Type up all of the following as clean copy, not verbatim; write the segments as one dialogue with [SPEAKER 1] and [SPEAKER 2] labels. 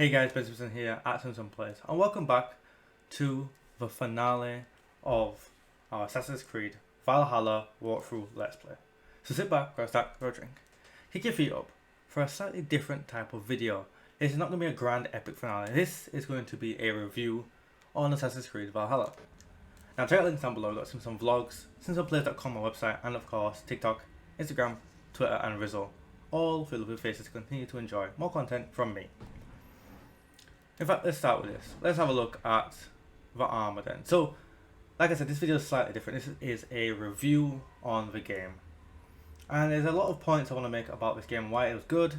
[SPEAKER 1] Hey guys, Benjamin here at Simpson Plays, and welcome back to the finale of our Assassin's Creed Valhalla walkthrough Let's Play. So sit back, grab a snack, grab a drink, kick your feet up for a slightly different type of video. It's not going to be a grand epic finale. This is going to be a review on Assassin's Creed Valhalla. Now check out the links down below. We've got some vlogs, simpsonplays.com, my website, and of course TikTok, Instagram, Twitter, and Rizzle. All filled with faces to continue to enjoy more content from me. In fact, let's start with this. Let's have a look at the armor then. So, like I said, this video is slightly different. This is a review on the game. And there's a lot of points I want to make about this game, why it was good,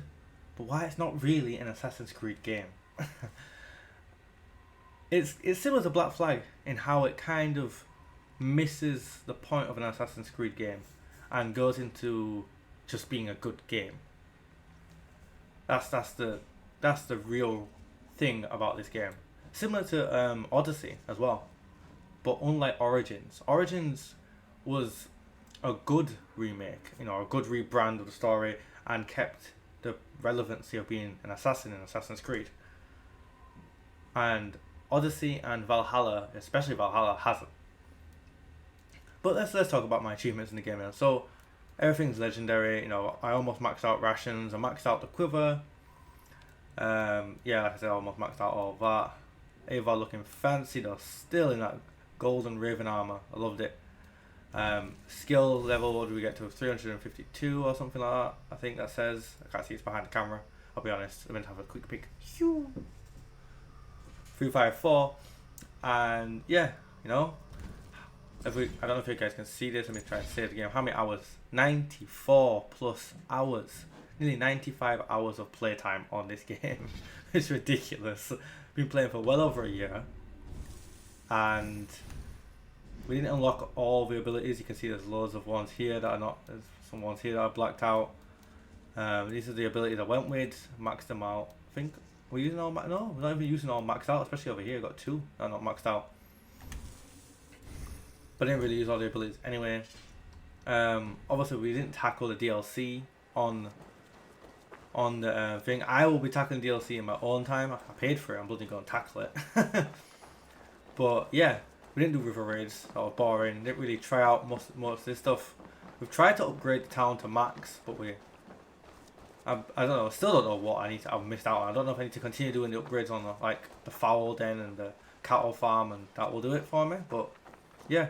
[SPEAKER 1] but why it's not really an Assassin's Creed game. It's similar to Black Flag in how it kind of misses the point of an Assassin's Creed game and goes into just being a good game. That's the real thing about this game. Similar to Odyssey as well, but unlike Origins was a good remake, a good rebrand of the story and kept the relevancy of being an assassin in Assassin's Creed. And Odyssey and Valhalla, especially Valhalla, hasn't. But let's talk about my achievements in the game now. So everything's legendary. I almost maxed out rations. I maxed out the quiver. Yeah, like I said, I almost maxed out all of that. Ava looking fancy though, still in that golden raven armor. I loved it. Skill level, what do we get to? 352 or something like that. I think that says. I can't see it's behind the camera. I'll be honest. I'm going to have a quick peek. 354. And yeah, I don't know if you guys can see this. Let me try and say it again. How many hours? 94 plus hours. Nearly 95 hours of playtime on this game. It's ridiculous. Been playing for well over a year. And we didn't unlock all the abilities. You can see there's loads of ones here that are not. There's some ones here that are blacked out. These are the abilities I went with. Maxed them out. I think we're using all no, we're not even using all maxed out, especially over here. Got two that are not maxed out. But I didn't really use all the abilities anyway. Obviously we didn't tackle the DLC on the thing. I will be tackling DLC in my own time. I paid for it. I'm bloody going to tackle it. But yeah, we didn't do river raids. That was boring. Didn't really try out most of this stuff. We've tried to upgrade the town to max, but I don't know. Still don't know what I've missed out on. I don't know if I need to continue doing the upgrades on the fowl den and the cattle farm, and that will do it for me. But yeah.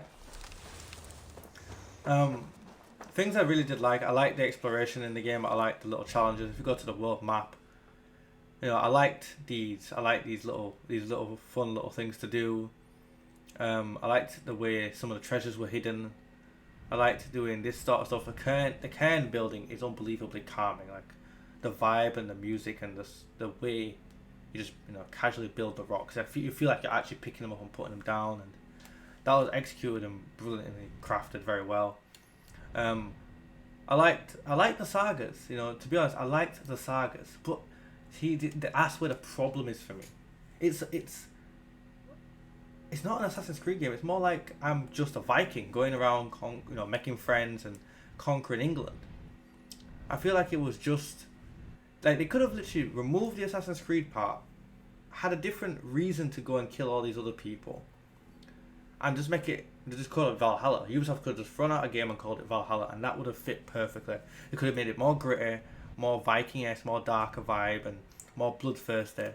[SPEAKER 1] Things I really did like. I liked the exploration in the game. I liked the little challenges. If you go to the world map, I liked these. I like these little fun little things to do. I liked the way some of the treasures were hidden. I liked doing this sort of stuff. The cairn building is unbelievably calming. Like the vibe and the music and the way you just casually build the rocks. You feel like you're actually picking them up and putting them down, and that was executed and brilliantly crafted very well. I liked the sagas. To be honest, I liked the sagas, but that's where the problem is for me. It's not an Assassin's Creed game. It's more like I'm just a Viking going around, making friends and conquering England. I feel like it was just like they could have literally removed the Assassin's Creed part, had a different reason to go and kill all these other people, and just call it Valhalla. Ubisoft could have just thrown out a game and called it Valhalla, and that would have fit perfectly. They could have made it more gritty, more Viking-esque, more darker vibe, and more bloodthirsty.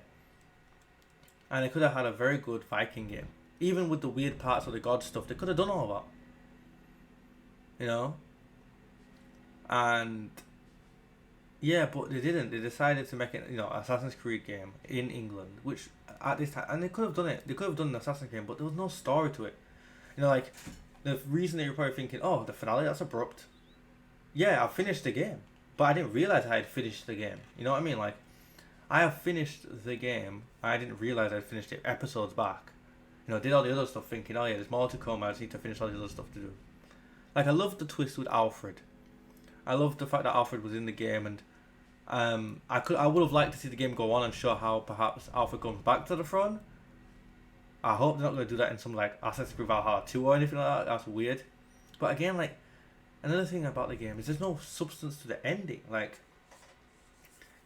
[SPEAKER 1] And they could have had a very good Viking game. Even with the weird parts of the god stuff, they could have done all that. And yeah, but they didn't. They decided to make it, Assassin's Creed game in England, which at this time, and they could have done it. They could have done an Assassin's game, but there was no story to it. Like the reason that you're probably thinking, oh, the finale, that's abrupt. Yeah, I finished the game, but I didn't realize I had finished the game. You know what I mean? Like, I have finished the game. I didn't realize I'd finished it episodes back. Did all the other stuff thinking, oh yeah, there's more to come. I just need to finish all the other stuff to do. Like, I loved the twist with Alfred. I loved the fact that Alfred was in the game, and I would have liked to see the game go on and show how perhaps Alfred comes back to the throne. I hope they're not going to do that in some Assassin's Creed Valhalla 2 or anything like that. That's weird. But again, another thing about the game is there's no substance to the ending.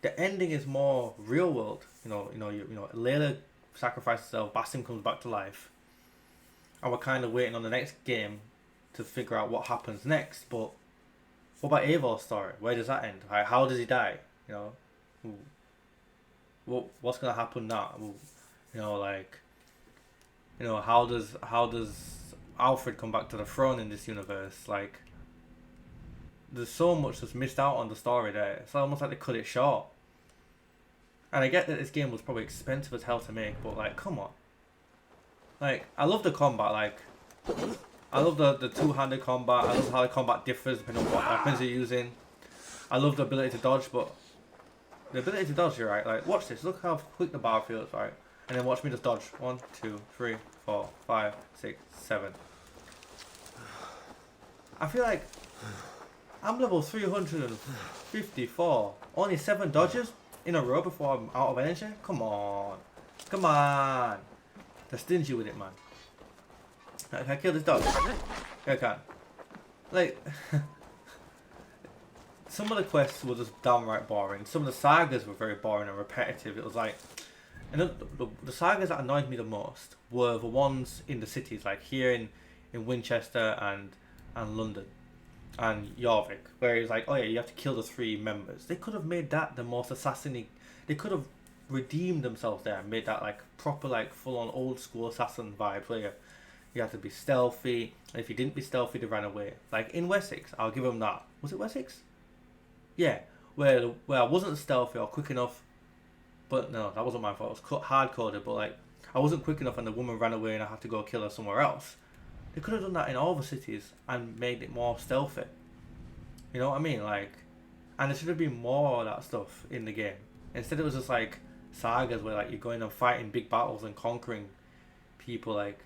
[SPEAKER 1] the ending is more real world. Layla sacrifices herself, Basim comes back to life, and we're kind of waiting on the next game to figure out what happens next. But what about Eivor's story? Where does that end? Like, how does he die? What's gonna happen now? How does Alfred come back to the throne in this universe? Like, there's so much that's missed out on the story there. It's almost like they cut it short. And I get that this game was probably expensive as hell to make, but like, come on. Like, I love the combat. Like, I love the two-handed combat. I love how the combat differs depending on what weapons you're using. I love the ability to dodge, but the ability to dodge, you're right. Like, watch this. Look how quick the bar feels, right? And then watch me just dodge. 1, 2, 3, 4, 5, 6, 7. I feel like I'm level 354. Only 7 dodges in a row before I'm out of energy? Come on. Come on. They're stingy with it, man. Like, can I kill this dog? Yeah, I can. Like, some of the quests were just downright boring. Some of the sagas were very boring and repetitive. It was like, and the sagas that annoyed me the most were the ones in the cities, like here in Winchester and London and Jorvik, where it's like, oh yeah, you have to kill the 3 members. They could have made that the most assassiny. They could have redeemed themselves there and made that like proper, like full on old school assassin vibe where you have to be stealthy, and if you didn't be stealthy, they ran away. Like in Wessex, I'll give them that. Was it Wessex? Yeah, where I wasn't stealthy or quick enough. But no, that wasn't my fault. It was hard coded, but like I wasn't quick enough, and the woman ran away, and I had to go kill her somewhere else. They could have done that in all the cities and made it more stealthy. You know what I mean? Like, and there should have been more of that stuff in the game. Instead, it was just like sagas where like you're going and fighting big battles and conquering people. Like,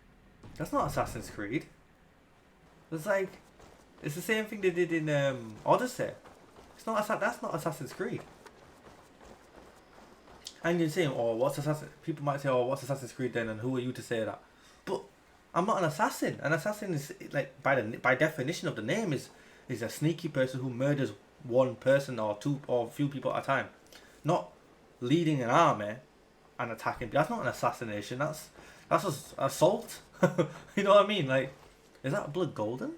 [SPEAKER 1] that's not Assassin's Creed. It's like, it's the same thing they did in Odyssey. That's not Assassin's Creed. And you're saying, oh, what's Assassin? People might say, oh, what's Assassin's Creed then? And who are you to say that? But I'm not an assassin. An assassin is like by definition of the name is a sneaky person who murders one person or two or a few people at a time, not leading an army and attacking. That's not an assassination. That's just assault. You know what I mean? Like, is that blood golden?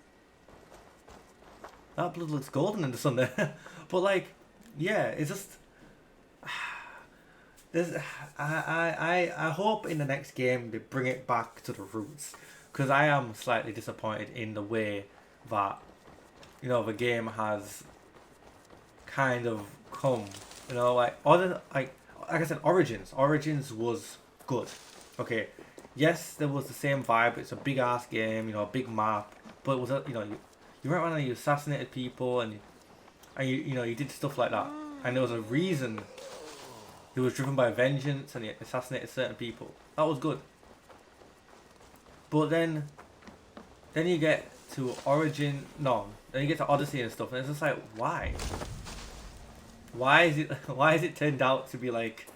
[SPEAKER 1] That blood looks golden in the sun there. But like, yeah, it's just. I hope in the next game they bring it back to the roots, because I am slightly disappointed in the way that the game has kind of come. Like I said, Origins was good. Okay, yes, there was the same vibe. It's a big ass game, a big map, but it was you went around and you assassinated people and you did stuff like that, and there was a reason. He was driven by vengeance and he assassinated certain people. That was good. But then you get to then you get to Odyssey and stuff, and it's just like, why? Why is it turned out to be like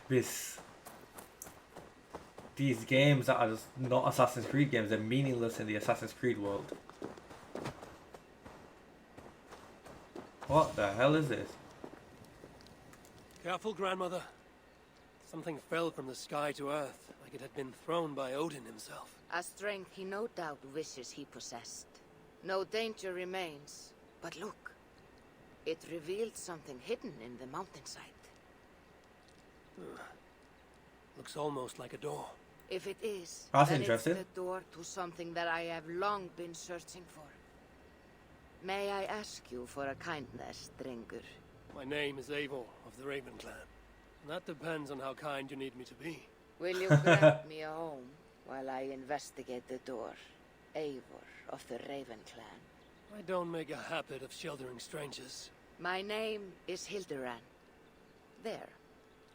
[SPEAKER 1] these games that are just not Assassin's Creed games? They're meaningless in the Assassin's Creed world. What the hell is this?
[SPEAKER 2] Careful, grandmother. Something fell from the sky to earth, like it had been thrown by Odin himself.
[SPEAKER 3] A strength he no doubt wishes he possessed. No danger remains, but look. It revealed something hidden in the mountainside.
[SPEAKER 2] Looks almost like a door.
[SPEAKER 3] If it is,
[SPEAKER 1] that's
[SPEAKER 3] then
[SPEAKER 1] interesting.
[SPEAKER 3] It's the door to something that I have long been searching for. May I ask you for a kindness, Drengur?
[SPEAKER 2] My name is Eivor of the Raven Clan. And that depends on how kind you need me to be.
[SPEAKER 3] Will you grant me a home while I investigate the door? Eivor of the Raven Clan.
[SPEAKER 2] I don't make a habit of sheltering strangers.
[SPEAKER 3] My name is Hilderan. There.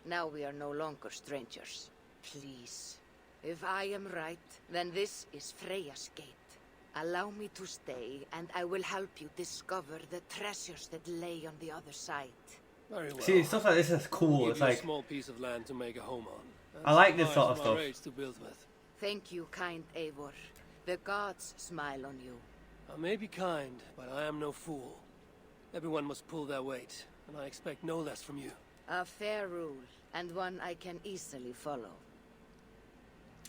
[SPEAKER 3] Now we are no longer strangers. Please. If I am right, then this is Freya's gate. Allow me to stay, and I will help you discover the treasures that lay on the other side.
[SPEAKER 2] Very well.
[SPEAKER 1] See, stuff like this is cool. It's like
[SPEAKER 2] a small piece of land to make a home on.
[SPEAKER 1] I like this sort of stuff.
[SPEAKER 2] To build with.
[SPEAKER 3] Thank you, kind Eivor. The gods smile on you.
[SPEAKER 2] I may be kind, but I am no fool. Everyone must pull their weight, and I expect no less from you.
[SPEAKER 3] A fair rule, and one I can easily follow.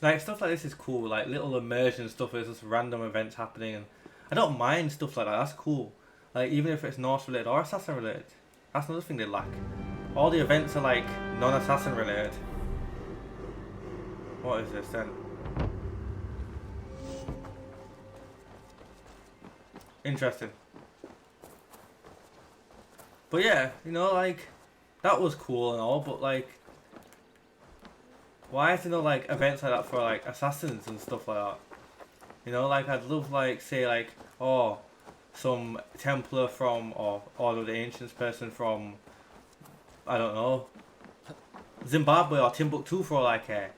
[SPEAKER 1] Like, stuff like this is cool, like little immersion stuff, there's just random events happening, and I don't mind stuff like that, that's cool. Like, even if it's Norse related or Assassin related, that's another thing they lack. All the events are like non-Assassin related. What is this then? Interesting. But yeah, you know, like, that was cool and all, but like, why is there no like events like that for like assassins and stuff like that? You know, like, I'd love, like, say like, oh, some Templar from, or Order of the Ancients person from, I don't know, Zimbabwe or Timbuktu for all I care.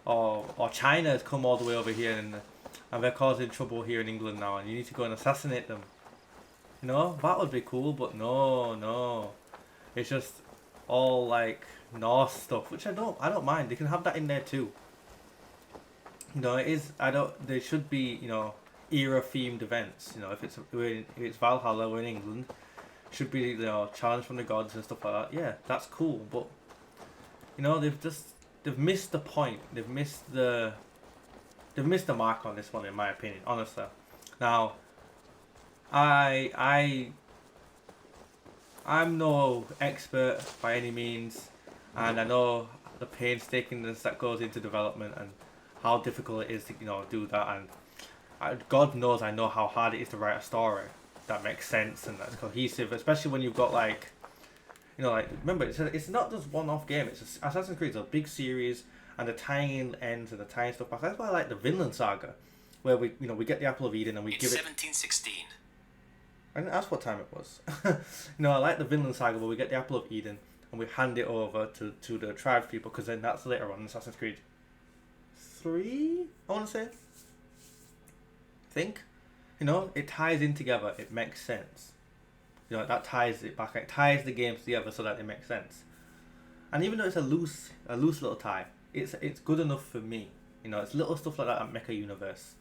[SPEAKER 1] Or China has come all the way over here and they're causing trouble here in England now and you need to go and assassinate them. You know, that would be cool, but no. It's just all like Norse stuff, which I don't mind. They can have that in there too. You know, there should be, you know, era themed events. You know, if it's Valhalla, we're in England, should be, you know, challenge from the gods and stuff like that. Yeah, that's cool, but you know, they've missed the point. They've missed the mark on this one, in my opinion, honestly. Now, I'm no expert by any means, and I know the painstakingness that goes into development and how difficult it is to, you know, do that. And God knows I know how hard it is to write a story that makes sense and that's cohesive, especially when you've got like, you know, like, remember, it's not just one-off game. Assassin's Creed is a big series, and the tying ends and the tying stuff back. That's why I like the Vinland Saga, where we get the Apple of Eden and we give it.
[SPEAKER 4] 1716.
[SPEAKER 1] I didn't ask what time it was. You know, I like the Vinland Saga where we get the Apple of Eden and we hand it over to the tribes people, because then that's later on in Assassin's Creed 3, I want to say. Think, you know, it ties in together. It makes sense. You know, that ties it back. It ties the games together so that it makes sense. And even though it's a loose little tie, it's good enough for me. You know, it's little stuff like that that make a universe.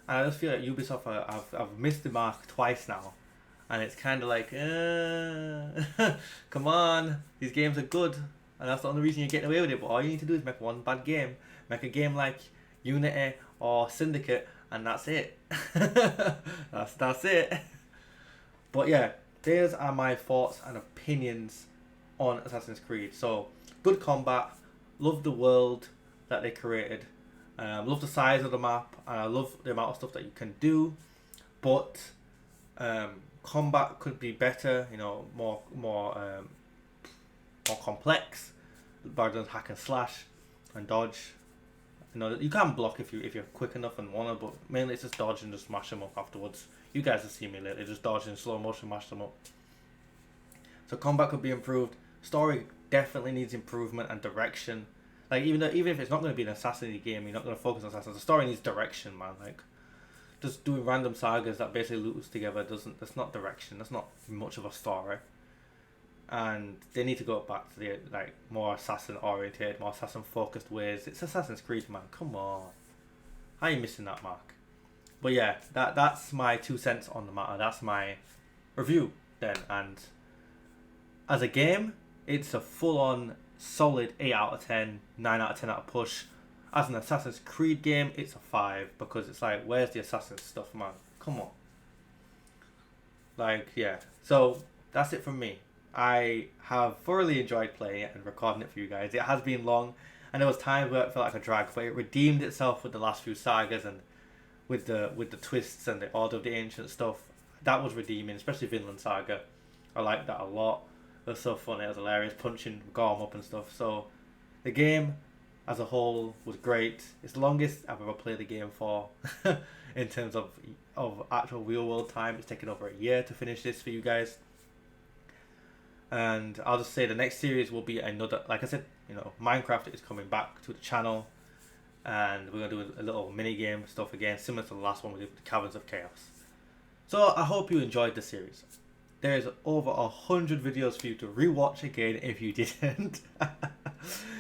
[SPEAKER 1] And I just feel like Ubisoft I've missed the mark twice now, and it's kind of like, come on, these games are good, and that's the only reason you're getting away with it. But all you need to do is make one bad game, make a game like Unity or Syndicate, and that's it. that's it. But yeah, these are my thoughts and opinions on Assassin's Creed. So, good combat, love the world that they created, love the size of the map, and I love the amount of stuff that you can do, but combat could be better, you know, more complex, rather than hack and slash and dodge. You know, you can block if you're quick enough and wanna, but mainly it's just dodge and just smash them up afterwards. You guys have seen me lately, just dodge in slow motion, mash them up. So combat could be improved. Story definitely needs improvement and direction. Like, even if it's not going to be an assassin game, you're not going to focus on assassins. The story needs direction, man. Like, just doing random sagas that basically loop us together that's not direction. That's not much of a story. And they need to go back to the like more assassin oriented, more assassin focused ways. It's Assassin's Creed, man. Come on, how are you missing that mark? But yeah, that's my 2 cents on the matter. That's my review then. And as a game, it's a full-on solid 8 out of 10, 9 out of 10 out of push. As an Assassin's Creed game, it's a 5, because it's like, where's the Assassin stuff, man? Come on. Like, yeah. So that's it from me. I have thoroughly enjoyed playing it and recording it for you guys. It has been long, and there was times where it felt like a drag, but it redeemed itself with the last few sagas and with the twists and the Order of the Ancient stuff. That was redeeming, especially Vinland Saga. I liked that a lot. It was so funny, it was hilarious, punching Gorm up and stuff. So the game as a whole was great. It's the longest I've ever played the game for in terms of actual real world time. It's taken over a year to finish this for you guys. And I'll just say the next series will be another, like I said, you know, Minecraft is coming back to the channel, and we're going to do a little mini game stuff again, similar to the last one we did with the Caverns of Chaos. So I hope you enjoyed the series. There's over 100 videos for you to rewatch again if you didn't.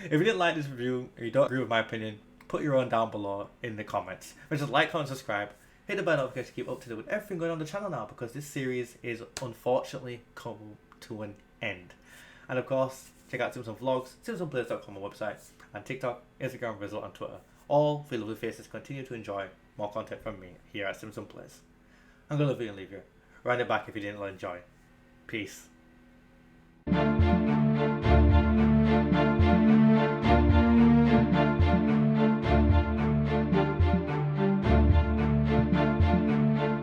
[SPEAKER 1] If you didn't like this review, or you don't agree with my opinion, put your own down below in the comments. But just like, comment, subscribe, hit the bell notification to keep up to date with everything going on the channel now, because this series is unfortunately come to an end. And of course, check out Simpson Vlogs, simpsonplays.com on website, and TikTok, Instagram, Rizzle, and Twitter. All for lovely faces continue to enjoy more content from me here at Simpson Plays. I'm gonna love you and leave you. Round it back if you didn't enjoy. Peace.